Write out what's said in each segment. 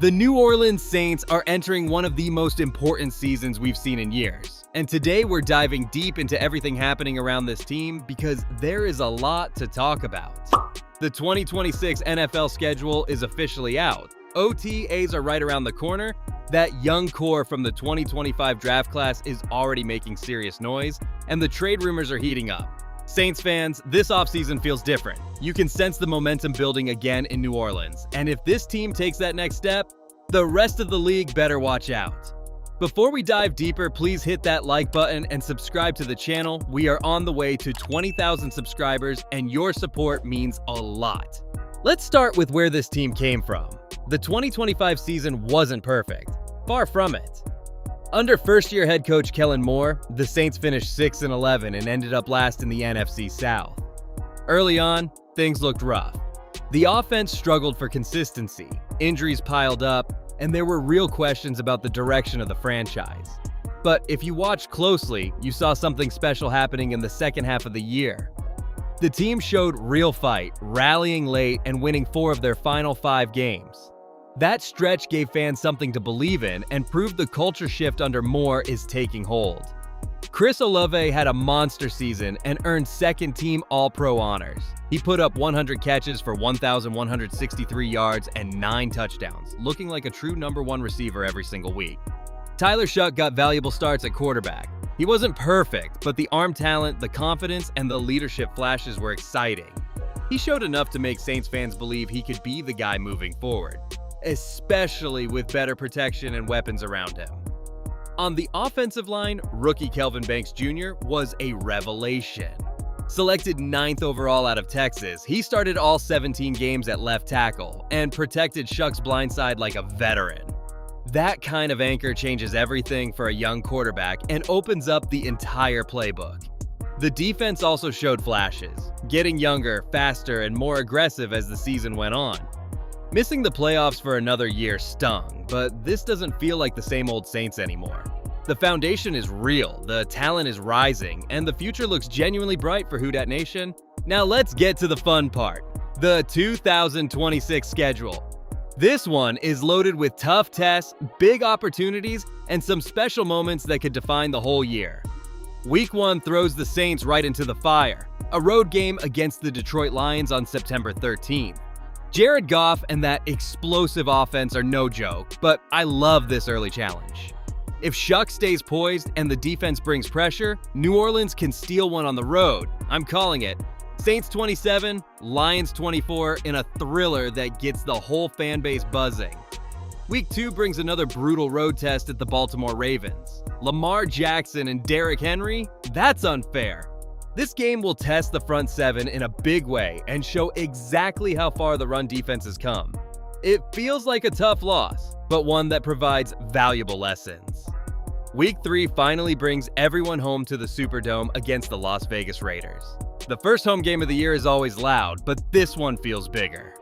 The New Orleans Saints are entering one of the most important seasons we've seen in years. And today we're diving deep into everything happening around this team because there is a lot to talk about. The 2026 NFL schedule is officially out. OTAs are right around the corner. That young core from the 2025 draft class is already making serious noise, and the trade rumors are heating up. Saints fans, this offseason feels different. You can sense the momentum building again in New Orleans, and if this team takes that next step, the rest of the league better watch out. Before we dive deeper, please hit that like button and subscribe to the channel. We are on the way to 20,000 subscribers, and your support means a lot. Let's start with where this team came from. The 2025 season wasn't perfect. Far from it. Under first-year head coach Kellen Moore, the Saints finished 6-11 and ended up last in the NFC South. Early on, things looked rough. The offense struggled for consistency, injuries piled up, and there were real questions about the direction of the franchise. But if you watched closely, you saw something special happening in the second half of the year. The team showed real fight, rallying late and winning 4 of their final 5 games. That stretch gave fans something to believe in and proved the culture shift under Moore is taking hold. Chris Olave had a monster season and earned second-team All-Pro honors. He put up 100 catches for 1,163 yards and 9 touchdowns, looking like a true number 1 receiver every single week. Tyler Shuck got valuable starts at quarterback. He wasn't perfect, but the arm talent, the confidence, and the leadership flashes were exciting. He showed enough to make Saints fans believe he could be the guy moving forward, especially with better protection and weapons around him. On the offensive line, rookie Kelvin Banks Jr. was a revelation. Selected 9th overall out of Texas, he started all 17 games at left tackle and protected Shuck's blindside like a veteran. That kind of anchor changes everything for a young quarterback and opens up the entire playbook. The defense also showed flashes, getting younger, faster, and more aggressive as the season went on. Missing the playoffs for another year stung, but this doesn't feel like the same old Saints anymore. The foundation is real, the talent is rising, and the future looks genuinely bright for Who Dat Nation. Now let's get to the fun part, the 2026 schedule. This one is loaded with tough tests, big opportunities, and some special moments that could define the whole year. Week 1 throws the Saints right into the fire, a road game against the Detroit Lions on September 13th. Jared Goff and that explosive offense are no joke, but I love this early challenge. If Shuck stays poised and the defense brings pressure, New Orleans can steal one on the road. I'm calling it. Saints 27, Lions 24 in a thriller that gets the whole fan base buzzing. Week 2 brings another brutal road test at the Baltimore Ravens. Lamar Jackson and Derrick Henry? That's unfair. This game will test the front 7 in a big way and show exactly how far the run defense has come. It feels like a tough loss, but one that provides valuable lessons. Week 3 finally brings everyone home to the Superdome against the Las Vegas Raiders. The first home game of the year is always loud, but this one feels bigger.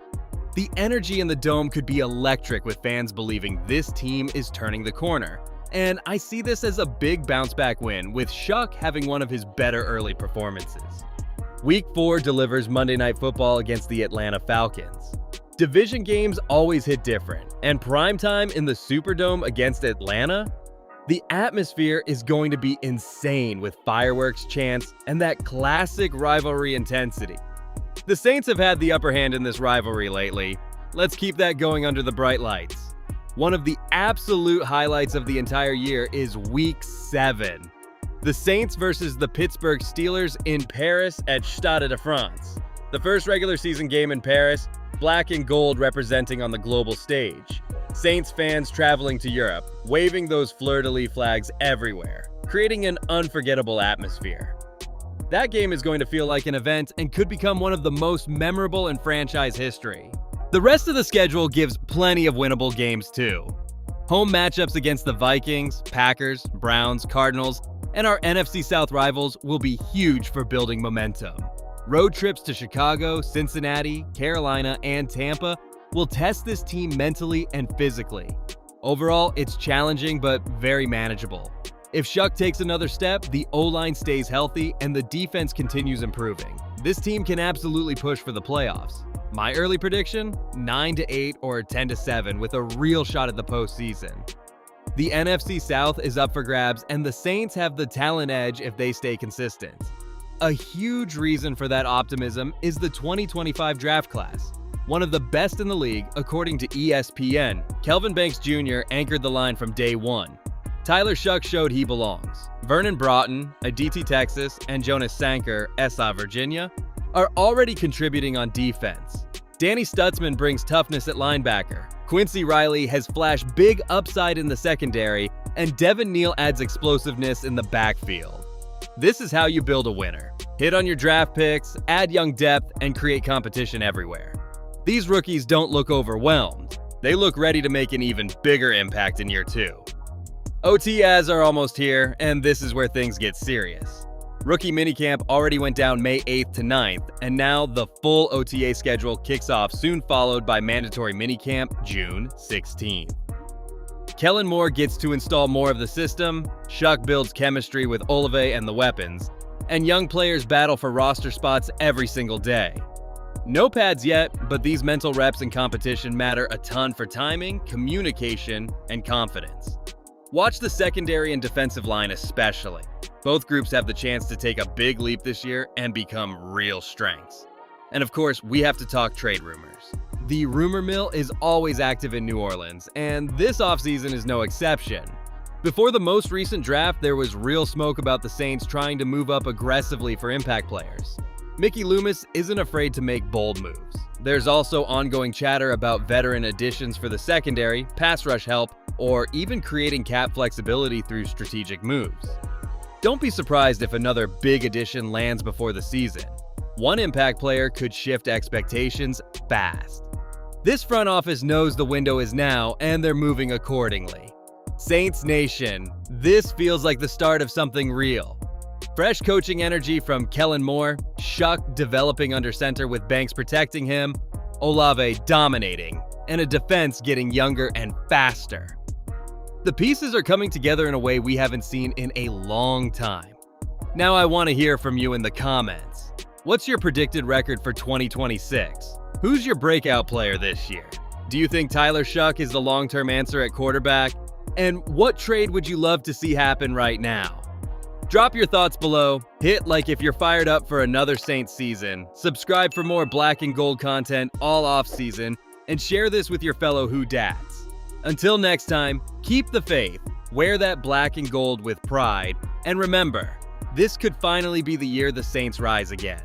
The energy in the Dome could be electric with fans believing this team is turning the corner. And I see this as a big bounce-back win, with Shuck having one of his better early performances. Week 4 delivers Monday Night Football against the Atlanta Falcons. Division games always hit different, and primetime in the Superdome against Atlanta? The atmosphere is going to be insane with fireworks, chants, and that classic rivalry intensity. The Saints have had the upper hand in this rivalry lately. Let's keep that going under the bright lights. One of the absolute highlights of the entire year is Week 7. The Saints versus the Pittsburgh Steelers in Paris at Stade de France. The first regular season game in Paris, black and gold representing on the global stage. Saints fans traveling to Europe, waving those fleur-de-lis flags everywhere, creating an unforgettable atmosphere. That game is going to feel like an event and could become one of the most memorable in franchise history. The rest of the schedule gives plenty of winnable games too. Home matchups against the Vikings, Packers, Browns, Cardinals, and our NFC South rivals will be huge for building momentum. Road trips to Chicago, Cincinnati, Carolina, and Tampa will test this team mentally and physically. Overall, it's challenging but very manageable. If Shuck takes another step, the O-line stays healthy and the defense continues improving. This team can absolutely push for the playoffs. My early prediction? 9-8 or 10-7 with a real shot at the postseason. The NFC South is up for grabs, and the Saints have the talent edge if they stay consistent. A huge reason for that optimism is the 2025 draft class, one of the best in the league according to ESPN. Kelvin Banks Jr. anchored the line from day one. Tyler Shuck showed he belongs. Vernon Broughton, Aditi Texas, and Jonas Sanker, SA Virginia, are already contributing on defense. Danny Stutzman brings toughness at linebacker. Quincy Riley has flashed big upside in the secondary, and Devin Neal adds explosiveness in the backfield. This is how you build a winner. Hit on your draft picks, add young depth, and create competition everywhere. These rookies don't look overwhelmed. They look ready to make an even bigger impact in year 2. OTAs are almost here, and this is where things get serious. Rookie minicamp already went down May 8th to 9th, and now the full OTA schedule kicks off, soon followed by mandatory minicamp June 16th. Kellen Moore gets to install more of the system, Shuck builds chemistry with Olave and the weapons, and young players battle for roster spots every single day. No pads yet, but these mental reps and competition matter a ton for timing, communication, and confidence. Watch the secondary and defensive line especially. Both groups have the chance to take a big leap this year and become real strengths. And of course, we have to talk trade rumors. The rumor mill is always active in New Orleans, and this offseason is no exception. Before the most recent draft, there was real smoke about the Saints trying to move up aggressively for impact players. Mickey Loomis isn't afraid to make bold moves. There's also ongoing chatter about veteran additions for the secondary, pass rush help, or even creating cap flexibility through strategic moves. Don't be surprised if another big addition lands before the season. One impact player could shift expectations fast. This front office knows the window is now, and they're moving accordingly. Saints Nation, this feels like the start of something real. Fresh coaching energy from Kellen Moore, Shuck developing under center with Banks protecting him, Olave dominating, and a defense getting younger and faster. The pieces are coming together in a way we haven't seen in a long time. Now I want to hear from you in the comments. What's your predicted record for 2026? Who's your breakout player this year? Do you think Tyler Shuck is the long-term answer at quarterback? And what trade would you love to see happen right now? Drop your thoughts below, hit like if you're fired up for another Saints season, subscribe for more black and gold content all off-season, and share this with your fellow Who Dats. Until next time, keep the faith, wear that black and gold with pride, and remember, this could finally be the year the Saints rise again.